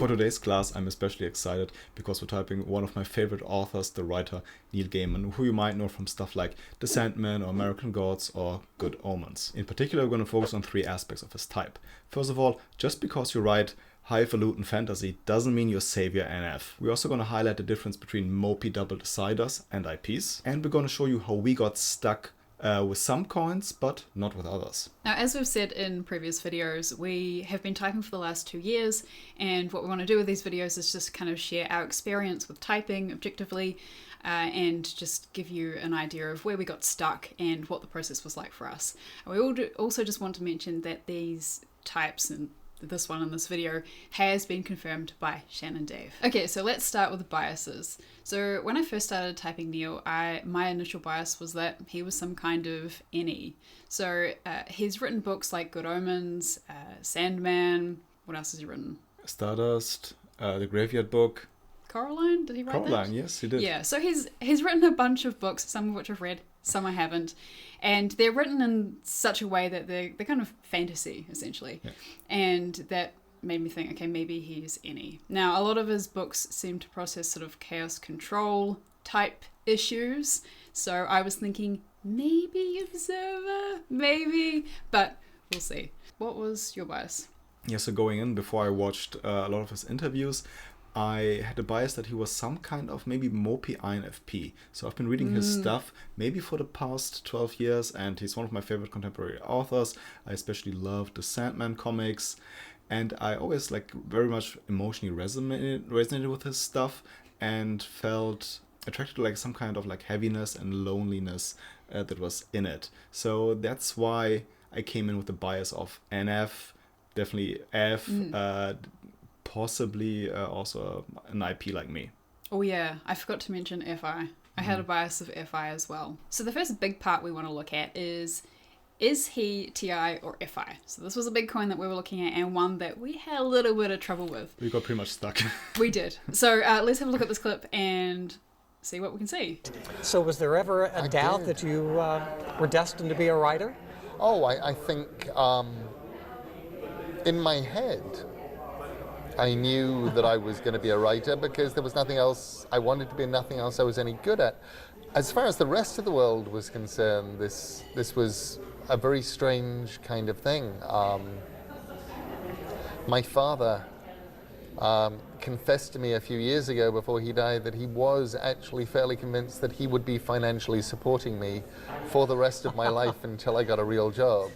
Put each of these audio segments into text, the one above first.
For today's class, I'm especially excited because we're typing one of my favorite authors, the writer Neil Gaiman, who you might know from stuff like The Sandman or American Gods or Good Omens. In particular, we're going to focus on 3 aspects of his type. First of all, just because you write highfalutin fantasy doesn't mean you're savior NF. We're also going to highlight the difference between mopey double deciders and IPs, and we're going to show you how we got stuck with some coins, but not with others. Now, as we've said in previous videos, we have been typing for the last 2 years, and what we want to do with these videos is just kind of share our experience with typing objectively, and just give you an idea of where we got stuck and what the process was like for us. And we also just want to mention that these types, and this one in this video, has been confirmed by Shan and Dave. Okay, so let's start with the biases. So when I first started typing Neil, my initial bias was that he was some kind of NE. So he's written books like Good Omens, Sandman, what else has he written? Stardust, The Graveyard Book. Coraline? Did he write that? Coraline, yes, he did. Yeah, so he's written a bunch of books, some of which I've read, some I haven't. And they're written in such a way that they're kind of fantasy, essentially. Yeah. And that made me think, okay, maybe he's NE. Now, a lot of his books seem to process sort of chaos control type issues. So I was thinking, maybe Observer, maybe, but we'll see. What was your bias? Yeah, so going in, before I watched a lot of his interviews, I had a bias that he was some kind of maybe mopey INFP. So I've been reading his stuff maybe for the past 12 years, and he's one of my favorite contemporary authors. I especially love the Sandman comics, and I always very much emotionally resonated with his stuff and felt attracted to some kind of heaviness and loneliness that was in it. So that's why I came in with the bias of NF, definitely F, possibly also an IP like me. Oh yeah, I forgot to mention FI. I had a bias of FI as well. So the first big part we want to look at is he TI or FI? So this was a big coin that we were looking at, and one that we had a little bit of trouble with. We got pretty much stuck. We did. So let's have a look at this clip and see what we can see. So was there ever a doubt that you were destined to be a writer? Oh, I think in my head, I knew that I was going to be a writer because there was nothing else I wanted to be, nothing else I was any good at. As far as the rest of the world was concerned, this was a very strange kind of thing. My father confessed to me a few years ago before he died that he was actually fairly convinced that he would be financially supporting me for the rest of my life until I got a real job.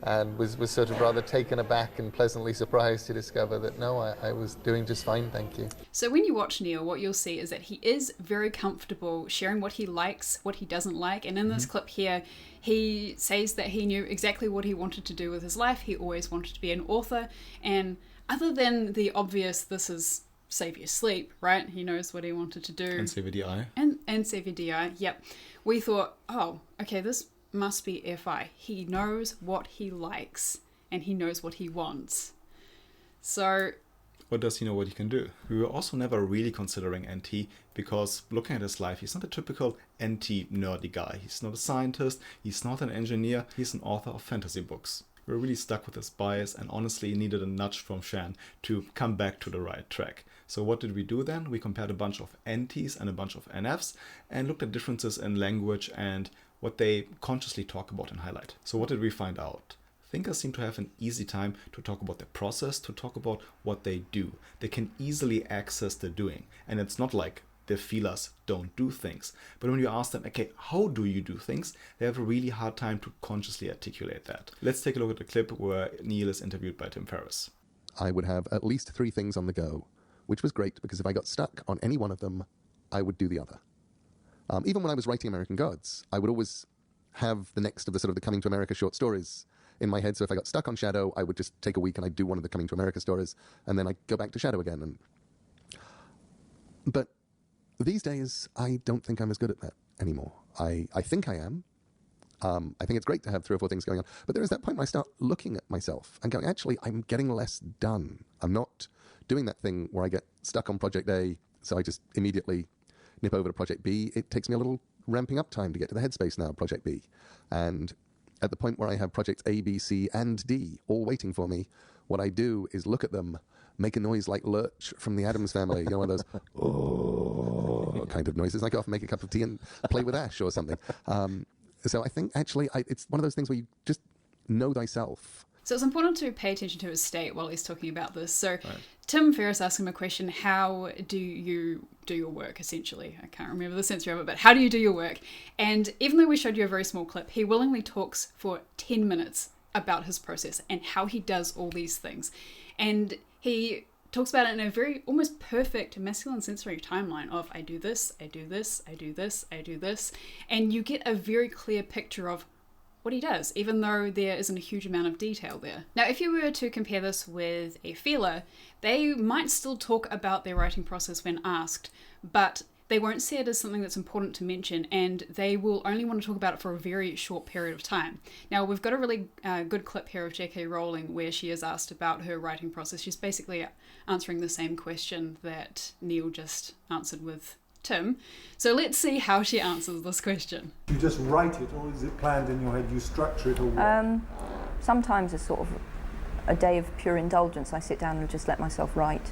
And was sort of rather taken aback and pleasantly surprised to discover that no, I was doing just fine, thank you. So when you watch Neil, what you'll see is that he is very comfortable sharing what he likes, what he doesn't like, and in this clip here, he says that he knew exactly what he wanted to do with his life. He always wanted to be an author, and other than the obvious, this is save your sleep, right? He knows what he wanted to do. And save your DI. And save your DI, yep. We thought, oh, okay, this must be FI. He knows what he likes and he knows what he wants. So what does he know what he can do? We were also never really considering NT because looking at his life, he's not a typical NT nerdy guy. He's not a scientist, he's not an engineer, he's an author of fantasy books. We were really stuck with this bias and honestly needed a nudge from Shan to come back to the right track. So what did we do then? We compared a bunch of NTs and a bunch of NFs and looked at differences in language and what they consciously talk about and highlight. So what did we find out? Thinkers seem to have an easy time to talk about their process, to talk about what they do. They can easily access the doing. And it's not like the feelers don't do things. But when you ask them, okay, how do you do things? They have a really hard time to consciously articulate that. Let's take a look at the clip where Neil is interviewed by Tim Ferriss. I would have at least 3 things on the go, which was great because if I got stuck on any one of them, I would do the other. Even when I was writing American Gods, I would always have the next of the sort of the Coming to America short stories in my head. So if I got stuck on Shadow, I would just take a week and I'd do one of the Coming to America stories, and then I'd go back to Shadow again. But these days, I don't think I'm as good at that anymore. I think I am. I think it's great to have 3 or 4 things going on. But there is that point where I start looking at myself and going, actually, I'm getting less done. I'm not doing that thing where I get stuck on Project A, so I just immediately nip over to Project B. It takes me a little ramping up time to get to the headspace now, Project B. And at the point where I have Projects A, B, C, and D all waiting for me, what I do is look at them, make a noise like Lurch from the Addams Family, you know, one of those oh kind of noises. I go off and make a cup of tea and play with Ash or something. So I think actually it's one of those things where you just know thyself. So it's important to pay attention to his state while he's talking about this. So Tim Ferriss asked him a question, how do you do your work, essentially? I can't remember the sense of it, but how do you do your work? And even though we showed you a very small clip, he willingly talks for 10 minutes about his process and how he does all these things. And he talks about it in a very almost perfect masculine sensory timeline of I do this, I do this, I do this, I do this. And you get a very clear picture of what he does, even though there isn't a huge amount of detail there. Now, if you were to compare this with a feeler, they might still talk about their writing process when asked, but they won't see it as something that's important to mention, and they will only want to talk about it for a very short period of time. Now, we've got a really good clip here of J.K. Rowling where she is asked about her writing process. She's basically answering the same question that Neil just answered with Tim. So let's see how she answers this question. You just write it, or is it planned in your head? You structure it, or what? Sometimes it's sort of a day of pure indulgence. I sit down and just let myself write.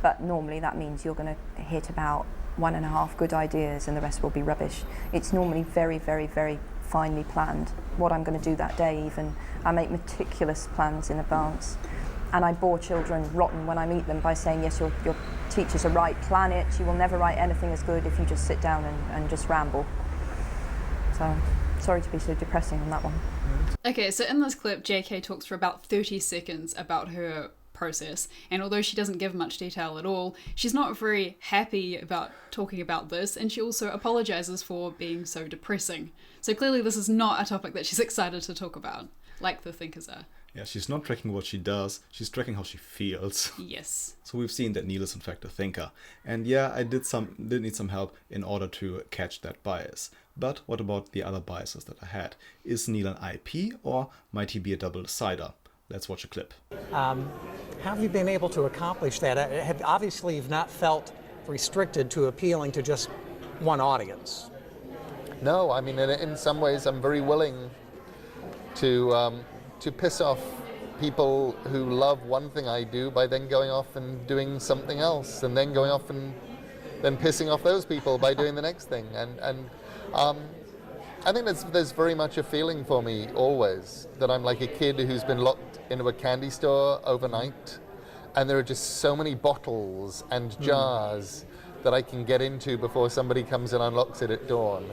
But normally that means you're going to hit about 1.5 good ideas and the rest will be rubbish. It's normally very, very, very finely planned. What I'm going to do that day even. I make meticulous plans in advance. And I bore children rotten when I meet them by saying, yes, your teachers are right, plan it. You will never write anything as good if you just sit down and just ramble. So, sorry to be so depressing on that one. Okay, so in this clip, JK talks for about 30 seconds about her process, and although she doesn't give much detail at all, she's not very happy about talking about this, and she also apologizes for being so depressing. So clearly this is not a topic that she's excited to talk about, like the thinkers are. Yeah, she's not tracking what she does, she's tracking how she feels. Yes. So we've seen that Neil is in fact a thinker. And yeah, I did need some help in order to catch that bias. But what about the other biases that I had? Is Neil an IP or might he be a double decider? Let's watch a clip. How have you been able to accomplish that? Obviously, you've not felt restricted to appealing to just one audience. No, I mean, in some ways, I'm very willing to piss off people who love one thing I do by then going off and doing something else, and then going off and then pissing off those people by doing the next thing. And I think there's very much a feeling for me always that I'm like a kid who's been locked into a candy store overnight, and there are just so many bottles and jars that I can get into before somebody comes and unlocks it at dawn.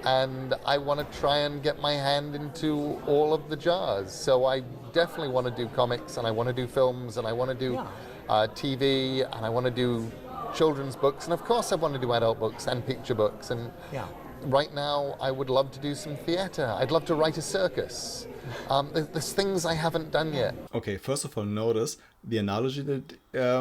And I want to try and get my hand into all of the jars. So I definitely want to do comics, and I want to do films, and I want to do TV, and I want to do children's books, and of course I want to do adult books and picture books. And right now I would love to do some theatre. I'd love to write a circus. There's things I haven't done yet. Okay, first of all, notice the analogy that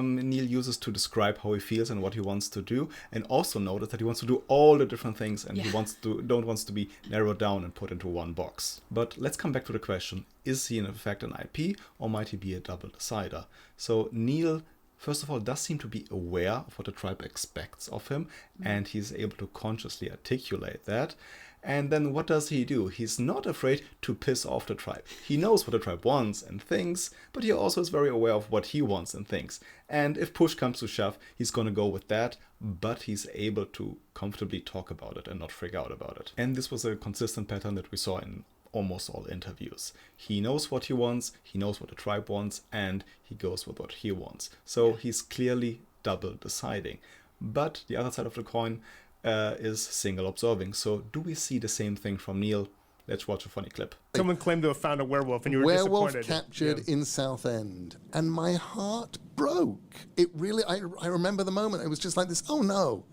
Neil uses to describe how he feels and what he wants to do, and also notice that he wants to do all the different things, and he wants to be narrowed down and put into one box. But let's come back to the question: is he in fact an IP, or might he be a double decider? So Neil, first of all, does seem to be aware of what the tribe expects of him, and he's able to consciously articulate that. And then what does he do? He's not afraid to piss off the tribe. He knows what the tribe wants and thinks, but he also is very aware of what he wants and thinks. And if push comes to shove, he's going to go with that, but he's able to comfortably talk about it and not freak out about it. And this was a consistent pattern that we saw in almost all interviews. He knows what he wants, he knows what the tribe wants, and he goes with what he wants. So he's clearly double deciding. But the other side of the coin is single observing. So do we see the same thing from Neil? Let's watch a funny clip. Someone claimed to have found a werewolf, and you were werewolf disappointed. Captured in Southend, and my heart broke. It really, I remember the moment. It was just like this. Oh no,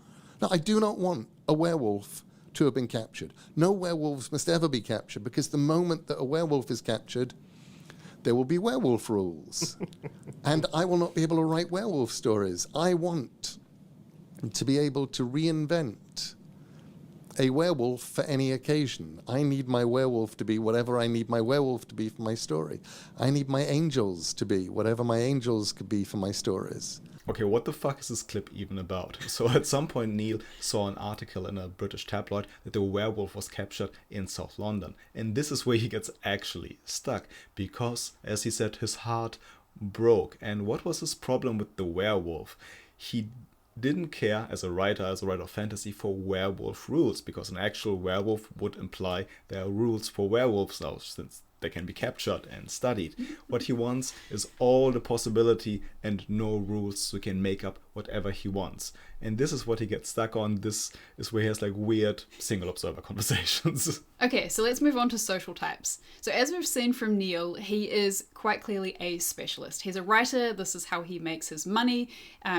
I do not want a werewolf to have been captured. No werewolves must ever be captured, because the moment that a werewolf is captured, there will be werewolf rules. And I will not be able to write werewolf stories. I want to be able to reinvent a werewolf for any occasion. I need my werewolf to be whatever I need my werewolf to be for my story. I need my angels to be whatever my angels could be for my stories. Okay, what the fuck is this clip even about? So at some point Neil saw an article in a British tabloid that the werewolf was captured in South London. And this is where he gets actually stuck, because, as he said, his heart broke. And what was his problem with the werewolf? He didn't care as a writer of fantasy, for werewolf rules, because an actual werewolf would imply there are rules for werewolves now, since they can be captured and studied. What he wants is all the possibility and no rules, so he can make up whatever he wants. And this is what he gets stuck on. This is where he has like weird single observer conversations. Okay, so let's move on to social types. So as we've seen from Neil, he is quite clearly a specialist. He's a writer. This is how he makes his money.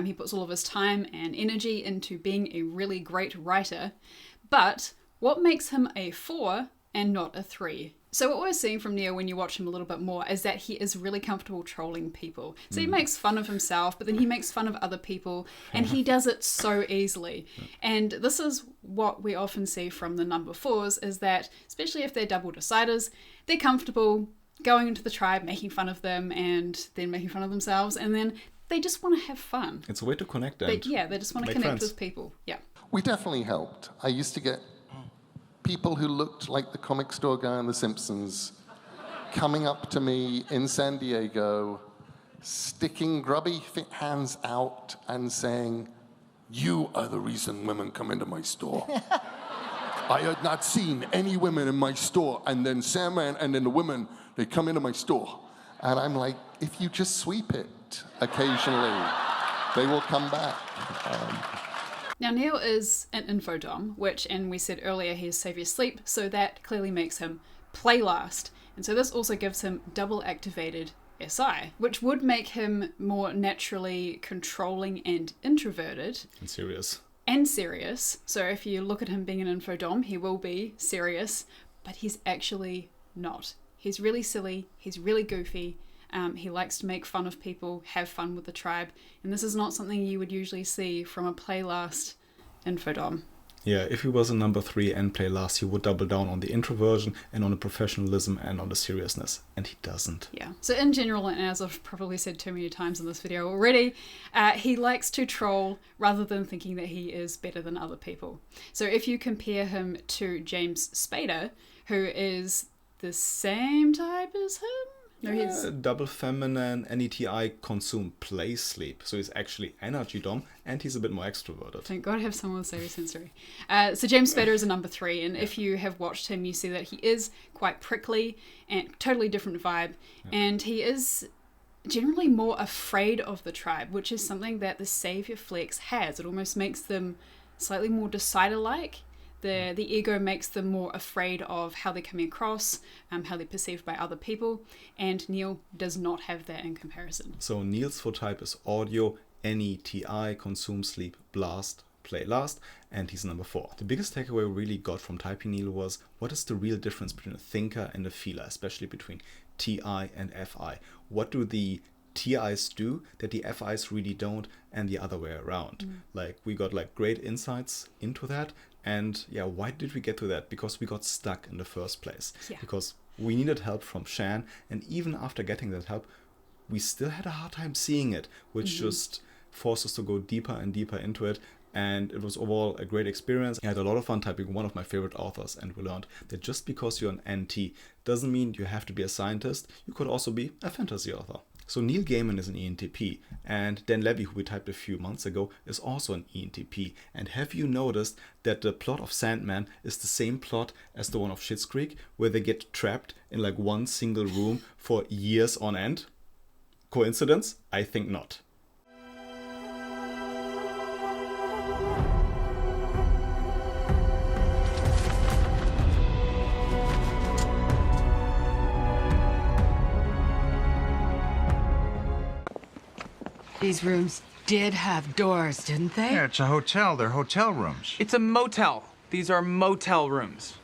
He puts all of his time and energy into being a really great writer. But what makes him a 4 and not a 3? So what we're seeing from Neil when you watch him a little bit more is that he is really comfortable trolling people. So he makes fun of himself, but then he makes fun of other people, and he does it so easily. And this is what we often see from the number 4s, is that, especially if they're double deciders, they're comfortable going into the tribe, making fun of them, and then making fun of themselves, and then they just want to have fun. It's a way to connect them. They just want to connect with people. Yeah. We definitely helped. I used to get people who looked like the comic store guy on The Simpsons coming up to me in San Diego, sticking grubby hands out and saying, "You are the reason women come into my store. I had not seen any women in my store, and then Sandman and then the women, they come into my store." And I'm like, if you just sweep it occasionally, they will come back. Now, Neil is an infodom, which, and we said earlier, he is Save Your Sleep, so that clearly makes him play last. And so this also gives him double activated SI, which would make him more naturally controlling and introverted. And serious. And serious. So if you look at him being an infodom, he will be serious, but he's actually not. He's really silly, he's really goofy. He likes to make fun of people, have fun with the tribe, and this is not something you would usually see from a play last infodom. Yeah, if he was a number 3 and play last, he would double down on the introversion and on the professionalism and on the seriousness, and he doesn't. Yeah, so in general, and as I've probably said too many times in this video already, he likes to troll rather than thinking that he is better than other people. So if you compare him to James Spader, who is the same type as him, no, he's double feminine, NETI, consume, play, sleep. So he's actually energy dom, and he's a bit more extroverted. Thank God I have someone with Savvy Sensory. So James Spader is a number 3, and if you have watched him, you see that he is quite prickly and totally different vibe, and he is generally more afraid of the tribe, which is something that the Savior Flex has. It almost makes them slightly more decider-like. The ego makes them more afraid of how they're coming across, how they're perceived by other people, and Neil does not have that in comparison. So Neil's 4 type is audio, NETI, consume, sleep, blast, play last, and he's number 4. The biggest takeaway we really got from typing Neil was, what is the real difference between a thinker and a feeler, especially between TI and FI? What do the TIs do that the FIs really don't, and the other way around? Like, we got like great insights into that. And yeah, why did we get to that? Because we got stuck in the first place. Yeah. Because we needed help from Shan, and even after getting that help, we still had a hard time seeing it, which just forced us to go deeper and deeper into it. And it was overall a great experience. I had a lot of fun typing one of my favorite authors, and we learned that just because you're an NT doesn't mean you have to be a scientist. You could also be a fantasy author. So Neil Gaiman is an ENTP, and Dan Levy, who we typed a few months ago, is also an ENTP. And have you noticed that the plot of Sandman is the same plot as the one of Schitt's Creek, where they get trapped in like one single room for years on end? Coincidence? I think not. These rooms did have doors, didn't they? Yeah, it's a hotel. They're hotel rooms. It's a motel. These are motel rooms.